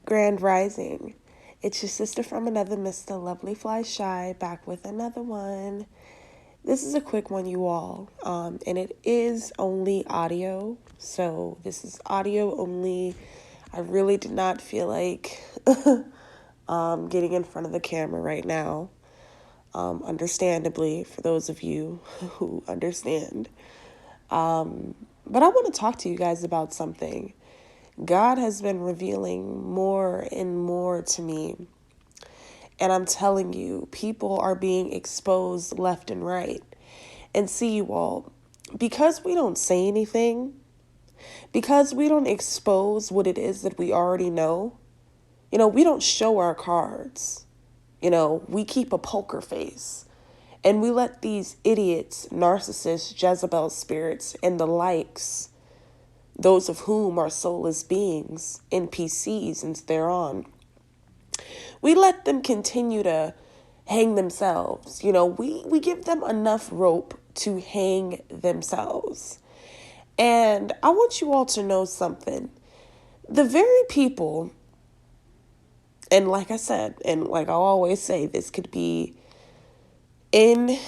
Grand Rising. It's your sister from another Mr. Lovely Fly Shy back with another one. This is a quick one, you all, and it is only audio. So this is audio only. I really did not feel like getting in front of the camera right now. Understandably, for those of you who understand. But I want to talk to you guys about something. God has been revealing more and more to me. And I'm telling you, people are being exposed left and right. And see, you all, because we don't say anything, because we don't expose what it is that we already know, we don't show our cards. We keep a poker face. And we let these idiots, narcissists, Jezebel spirits, and the likes, those of whom are soulless beings, NPCs and thereon, we let them continue to hang themselves. We give them enough rope to hang themselves. And I want you all to know something. The very people, and like I said, and like I always say, this could be in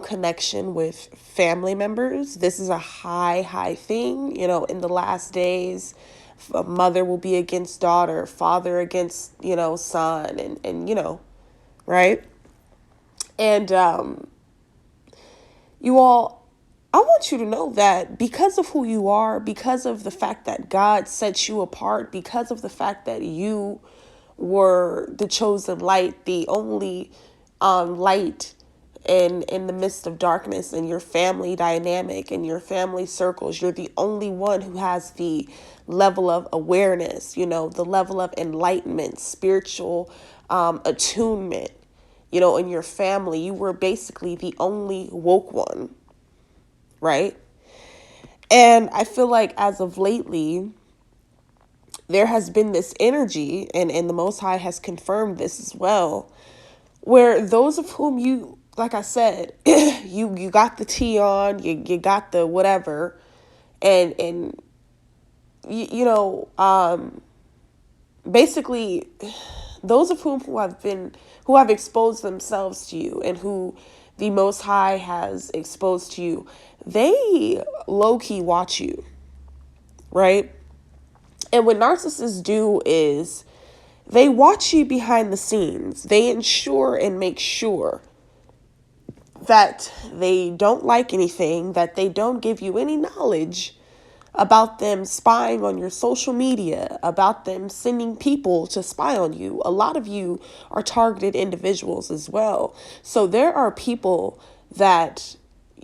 connection with family members. This is a high thing. In the last days, a mother will be against daughter, father against, son, and right? And you all, I want you to know that because of who you are, because of the fact that God sets you apart, because of the fact that you were the chosen light, the only light in the midst of darkness, in your family dynamic, in your family circles, you're the only one who has the level of awareness, the level of enlightenment, spiritual attunement, in your family. You were basically the only woke one, right? And I feel like as of lately, there has been this energy, and the Most High has confirmed this as well, where those of whom you, like I said, you got the tea on, you got the whatever, and basically those of whom who have exposed themselves to you and who the Most High has exposed to you, they low-key watch you, right? And what narcissists do is they watch you behind the scenes. They ensure and make sure that they don't like anything, that they don't give you any knowledge about them spying on your social media, about them sending people to spy on you. A lot of you are targeted individuals as well. So there are people that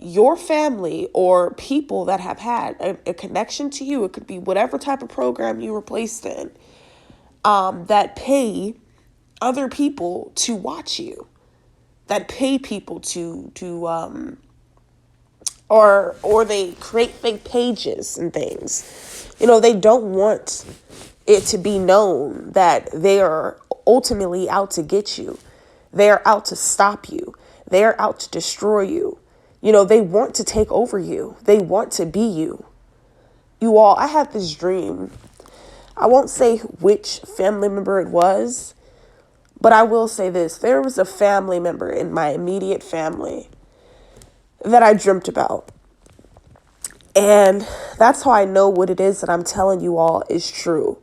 your family or people that have had a connection to you, it could be whatever type of program you were placed in, that pay other people to watch you, that pay people or they create fake pages and things. They don't want it to be known that they are ultimately out to get you. They are out to stop you. They are out to destroy you. They want to take over you. They want to be you. You all, I had this dream. I won't say which family member it was, but I will say this. There was a family member in my immediate family that I dreamt about. And that's how I know what it is that I'm telling you all is true.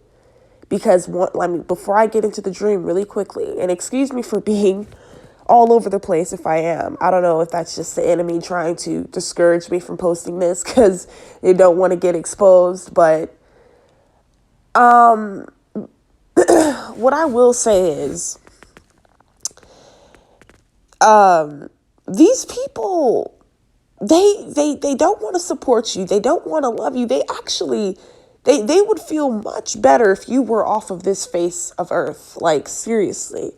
Because before I get into the dream really quickly, and excuse me for being all over the place if I am. I don't know if that's just the enemy trying to discourage me from posting this because they don't want to get exposed. But what I will say is these people, they don't want to support you. They don't want to love you. They actually, they would feel much better if you were off of this face of earth. Like, seriously.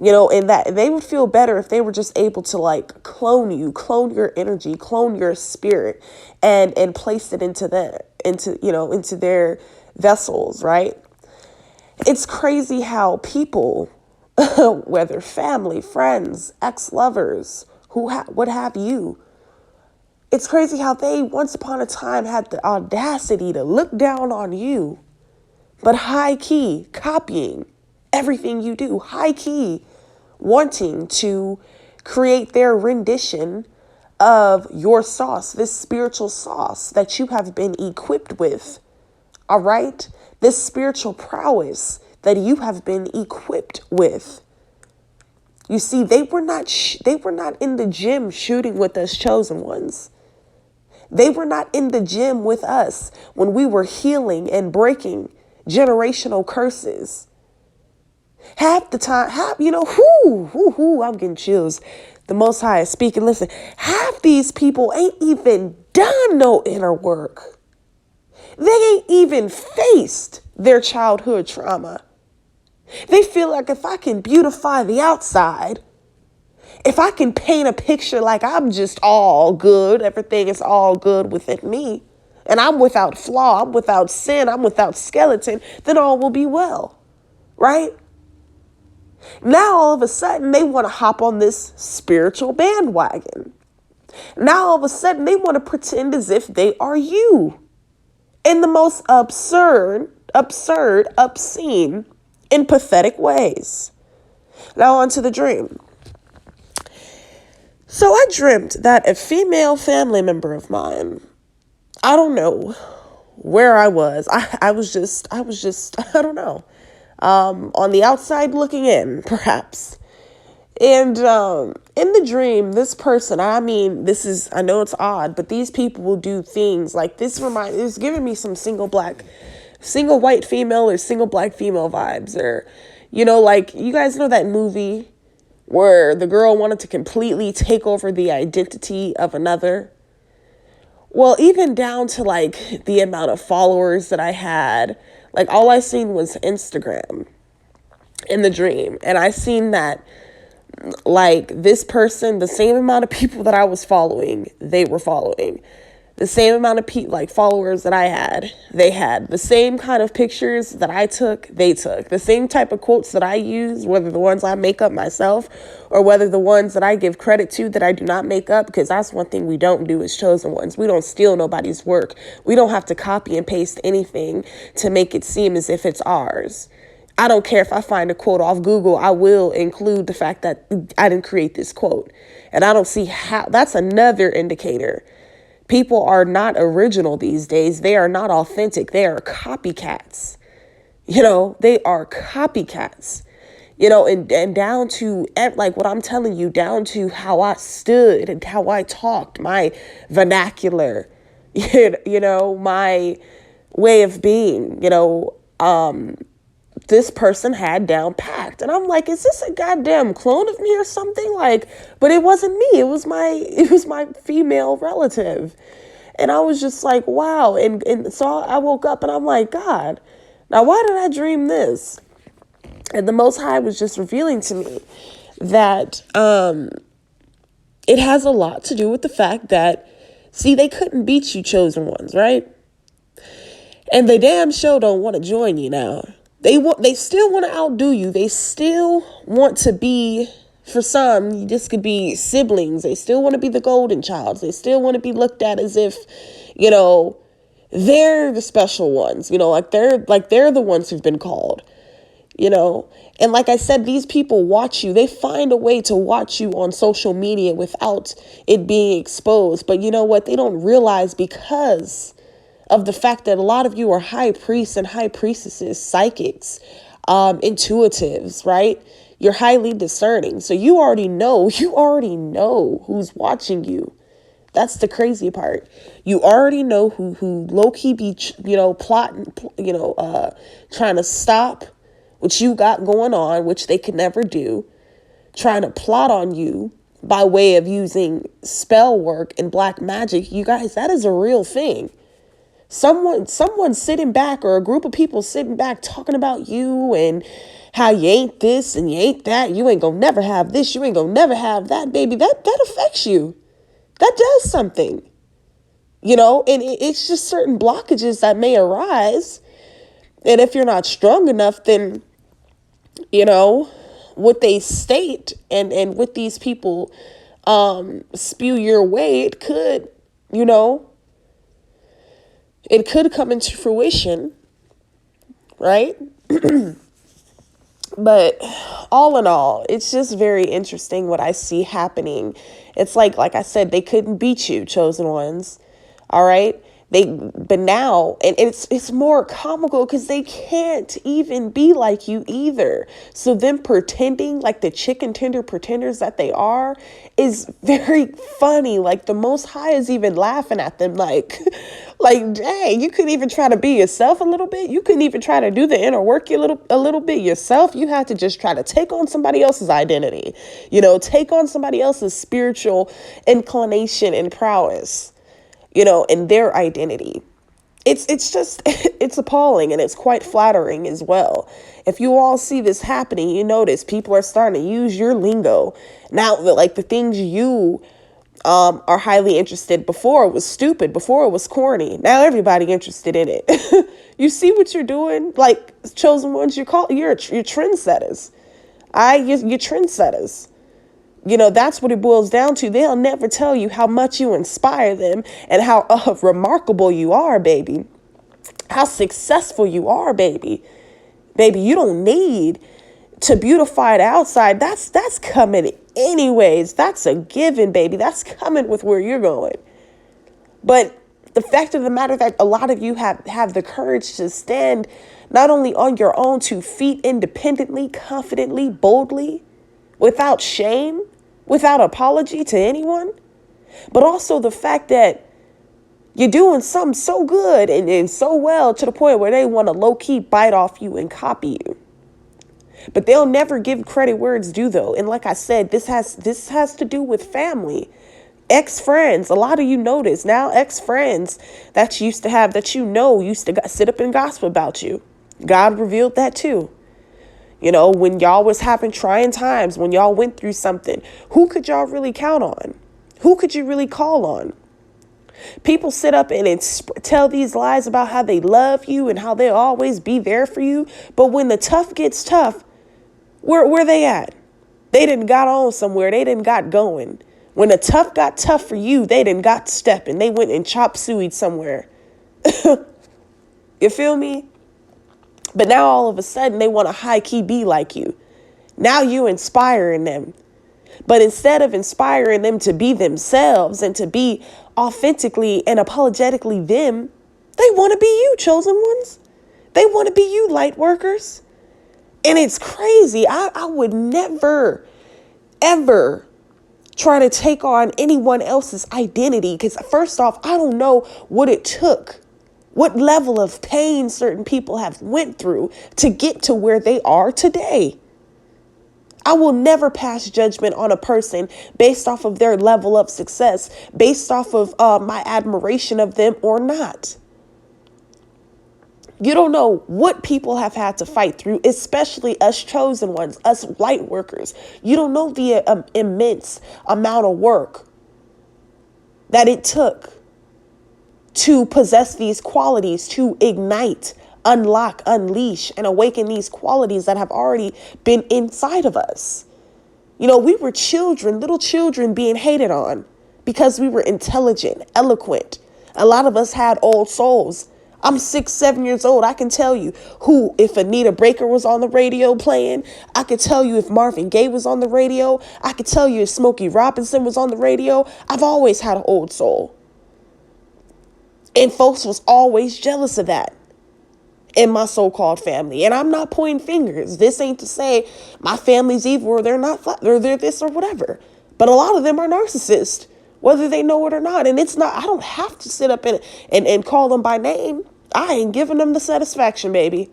And that they would feel better if they were just able to like clone you, clone your energy, clone your spirit and place it into their vessels, right? It's crazy how people, whether family, friends, ex-lovers, what have you, it's crazy how they once upon a time had the audacity to look down on you but high key copying everything you do, high key wanting to create their rendition of your sauce, this spiritual sauce that you have been equipped with. All right? This spiritual prowess that you have been equipped with. You see, they were not in the gym shooting with us chosen ones. They were not in the gym with us when we were healing and breaking generational curses. Half the time, I'm getting chills. The Most High is speaking. Listen, half these people ain't even done no inner work. They ain't even faced their childhood trauma. They feel like if I can beautify the outside, if I can paint a picture like I'm just all good, everything is all good within me, and I'm without flaw, I'm without sin, I'm without skeleton, then all will be well, right? Now, all of a sudden, they want to hop on this spiritual bandwagon. Now, all of a sudden, they want to pretend as if they are you in the most absurd, obscene, and pathetic ways. Now, on to the dream. So I dreamt that a female family member of mine, I don't know where I was. I was just, I don't know. On the outside looking in, perhaps. And in the dream, this person, I know it's odd, but these people will do things like this. It's giving me some single white female or single black female vibes. Or, like, you guys know that movie where the girl wanted to completely take over the identity of another? Well, even down to like the amount of followers that I had, like all I seen was Instagram in the dream. And I seen that like this person, the same amount of people that I was following, they were following. The same amount of like followers that I had, they had. The same kind of pictures that I took, they took. The same type of quotes that I use, whether the ones I make up myself or whether the ones that I give credit to that I do not make up, because that's one thing we don't do as chosen ones. We don't steal nobody's work. We don't have to copy and paste anything to make it seem as if it's ours. I don't care if I find a quote off Google, I will include the fact that I didn't create this quote. And I don't see how, that's another indicator. People are not original these days. They are not authentic. They are copycats. They are copycats. And down to, like what I'm telling you, down to how I stood and how I talked, my vernacular, my way of being, this person had down packed. And I'm like, is this a goddamn clone of me or something? But it wasn't me. It was my female relative. And I was just like, wow. And so I woke up and I'm like, God, now why did I dream this? And the Most High was just revealing to me that it has a lot to do with the fact that, see, they couldn't beat you chosen ones, right? And they damn sure don't want to join you now. They still want to outdo you. They still want to be, for some, this could be siblings. They still want to be the golden child. They still want to be looked at as if, they're the special ones, they're the ones who've been called, And like I said, these people watch you. They find a way to watch you on social media without it being exposed. But you know what? They don't realize, because of the fact that a lot of you are high priests and high priestesses, psychics, intuitives, right? You're highly discerning. So you already know who's watching you. That's the crazy part. You already know who low-key be, plotting, trying to stop what you got going on, which they could never do, trying to plot on you by way of using spell work and black magic. You guys, that is a real thing. Someone sitting back, or a group of people sitting back talking about you and how you ain't this and you ain't that. You ain't gonna never have this. You ain't gonna never have that, baby. That affects you. That does something, and it's just certain blockages that may arise. And if you're not strong enough, then, what they state and what these people spew your way, it could, it could come into fruition, right? But all in all, it's just very interesting what I see happening. It's like I said, they couldn't beat you, chosen ones. All right. But now, and it's more comical because they can't even be like you either. So them pretending like the chicken tender pretenders that they are is very funny. Like the Most High is even laughing at them like, dang, you couldn't even try to be yourself a little bit. You couldn't even try to do the inner work a little bit yourself. You had to just try to take on somebody else's identity, take on somebody else's spiritual inclination and prowess, and their identity. It's just, it's appalling, and it's quite flattering as well. If you all see this happening, you notice people are starting to use your lingo. Now, like the things you are highly interested, before it was stupid, before it was corny. Now everybody interested in it. You see what you're doing? Like, chosen ones, you're trendsetters. You're trendsetters. That's what it boils down to. They'll never tell you how much you inspire them and how remarkable you are, baby. How successful you are, baby. Baby, you don't need to beautify the outside. That's coming anyways. That's a given, baby. That's coming with where you're going. But the fact of the matter that a lot of you have the courage to stand not only on your own 2 feet independently, confidently, boldly, without shame, without apology to anyone, but also the fact that you're doing something so good and so well to the point where they want to low-key bite off you and copy you. But they'll never give credit where it's due, though. And like I said, this has to do with family, ex-friends. A lot of you notice now, ex-friends that you used to have, that used to sit up and gossip about you. God revealed that too. When y'all was having trying times, when y'all went through something, who could y'all really count on? Who could you really call on? People sit up and tell these lies about how they love you and how they'll always be there for you. But when the tough gets tough, where they at? They didn't got on somewhere. They didn't got going. When the tough got tough for you, they didn't got stepping. They went and chop suey somewhere. You feel me? But now all of a sudden they want to high key be like you. Now you inspiring them. But instead of inspiring them to be themselves and to be authentically and apologetically them, they want to be you, chosen ones. They want to be you, light workers. And it's crazy. I would never, ever try to take on anyone else's identity. Because first off, I don't know what it took, what level of pain certain people have went through to get to where they are today. I will never pass judgment on a person based off of their level of success, based off of my admiration of them or not. You don't know what people have had to fight through, especially us chosen ones, us light workers. You don't know the immense amount of work that it took to possess these qualities, to ignite, unlock, unleash, and awaken these qualities that have already been inside of us. We were children, little children being hated on because we were intelligent, eloquent. A lot of us had old souls. I'm 6, 7 years old. I can tell you if Anita Baker was on the radio playing. I could tell you if Marvin Gaye was on the radio. I could tell you if Smokey Robinson was on the radio. I've always had an old soul. And folks was always jealous of that in my so-called family. And I'm not pointing fingers. This ain't to say my family's evil or they're not, or they're this or whatever. But a lot of them are narcissists, whether they know it or not. And it's not, I don't have to sit up and call them by name. I ain't giving them the satisfaction, baby.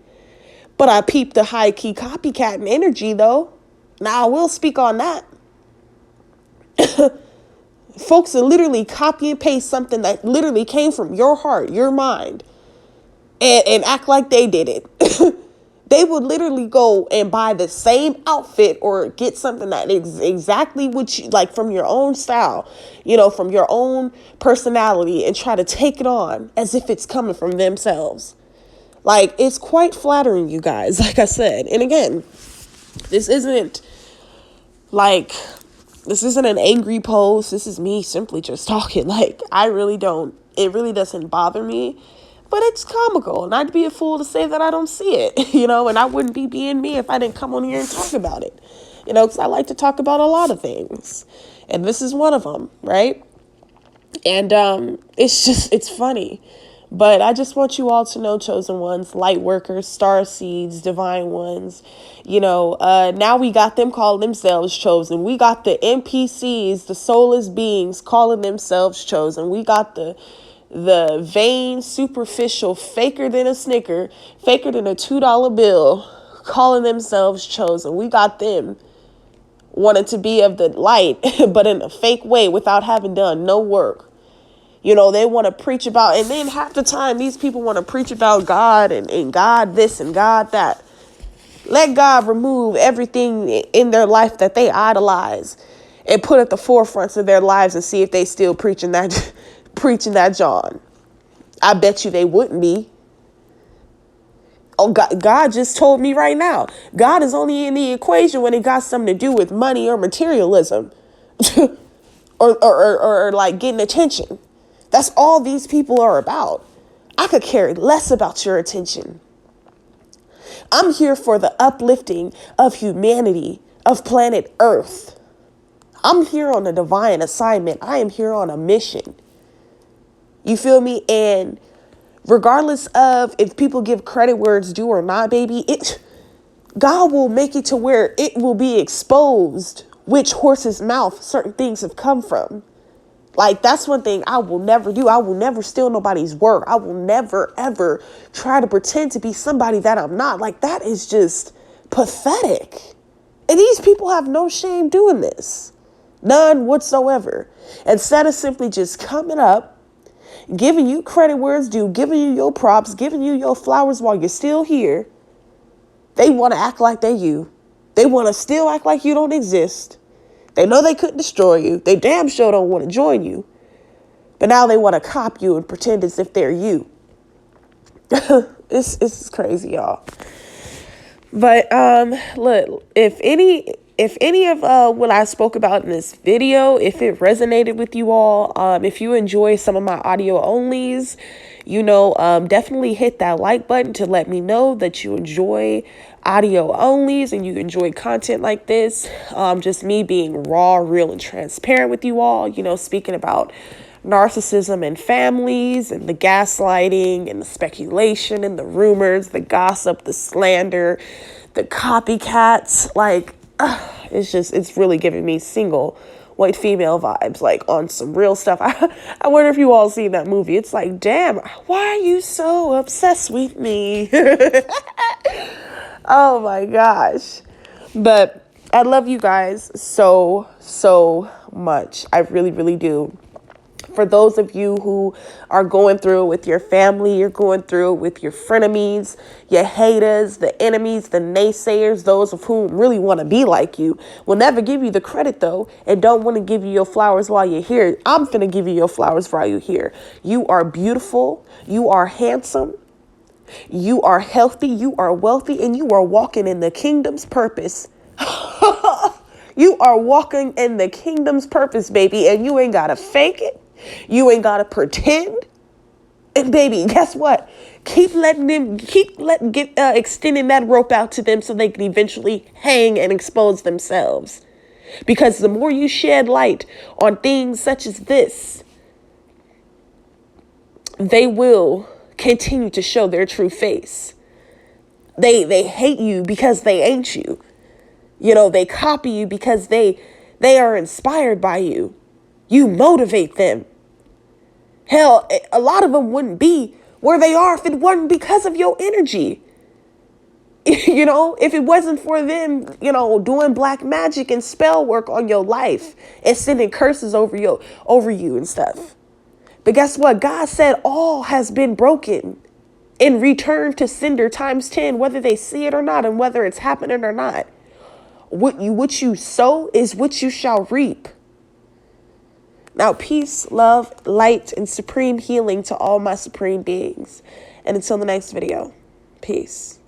But I peeped the high-key copycat energy, though. Now, I will speak on that. Folks that literally copy and paste something that literally came from your heart, your mind, and act like they did it. They would literally go and buy the same outfit or get something that is exactly what you like from your own style, from your own personality, and try to take it on as if it's coming from themselves. Like, it's quite flattering, you guys, like I said. And again, this isn't an angry post. This is me simply just talking. Like, it really doesn't bother me. but it's comical. And I'd be a fool to say that I don't see it, and I wouldn't be being me if I didn't come on here and talk about it, because I like to talk about a lot of things. And this is one of them, right? And it's funny. But I just want you all to know, chosen ones, light workers, star seeds, divine ones, now we got them calling themselves chosen. We got the NPCs, the soulless beings calling themselves chosen. We got the vain, superficial, faker than a Snicker, faker than a $2 bill, calling themselves chosen. We got them wanting to be of the light, but in a fake way without having done no work. They want to preach about, and then half the time these people want to preach about God and God this and God that. Let God remove everything in their life that they idolize and put at the forefront of their lives and see if they still preaching that John. I bet you they wouldn't be. Oh, God just told me right now, God is only in the equation when it got something to do with money or materialism or like getting attention. That's all these people are about. I could care less about your attention. I'm here for the uplifting of humanity, of planet Earth. I'm here on a divine assignment. I am here on a mission. You feel me? And regardless of if people give credit where it's due or not, baby, God will make it to where it will be exposed which horse's mouth certain things have come from. Like, that's one thing I will never do. I will never steal nobody's word. I will never, ever try to pretend to be somebody that I'm not. Like, that is just pathetic. And these people have no shame doing this. None whatsoever. Instead of simply just coming up, giving you credit where it's due, giving you your props, giving you your flowers while you're still here, they want to act like they're you. They want to still act like you don't exist. They know they couldn't destroy you. They damn sure don't want to join you. But now they want to cop you and pretend as if they're you. It's crazy, y'all. But look, if any of what I spoke about in this video, if it resonated with you all, if you enjoy some of my audio onlys, definitely hit that like button to let me know that you enjoy audio onlys and you enjoy content like this. Just me being raw, real, and transparent with you all, speaking about narcissism and families and the gaslighting and the speculation and the rumors, the gossip, the slander, the copycats. Like, it's really giving me single white female vibes, like on some real stuff. I wonder if you all seen that movie. It's like, damn, why are you so obsessed with me? Oh my gosh. But I love you guys so, so much. I really, really do. For those of you who are going through it with your family, you're going through it with your frenemies, your haters, the enemies, the naysayers, those of whom really want to be like you, will never give you the credit though, and don't want to give you your flowers while you're here. I'm finna give you your flowers while you're here. You are beautiful. You are handsome. You are healthy. You are wealthy, and you are walking in the kingdom's purpose. You are walking in the kingdom's purpose, baby, and you ain't got to fake it. You ain't got to pretend. And baby, guess what? Keep extending that rope out to them so they can eventually hang and expose themselves. Because the more you shed light on things such as this, they will continue to show their true face. They hate you because they ain't you. They copy you because they are inspired by you. You motivate them. Hell, a lot of them wouldn't be where they are if it wasn't because of your energy. If it wasn't for them, doing black magic and spell work on your life and sending curses over you and stuff. But guess what? God said all has been broken and returned to sender times 10, whether they see it or not, and whether it's happening or not. What you sow is what you shall reap. Now, peace, love, light, and supreme healing to all my supreme beings. And until the next video, peace.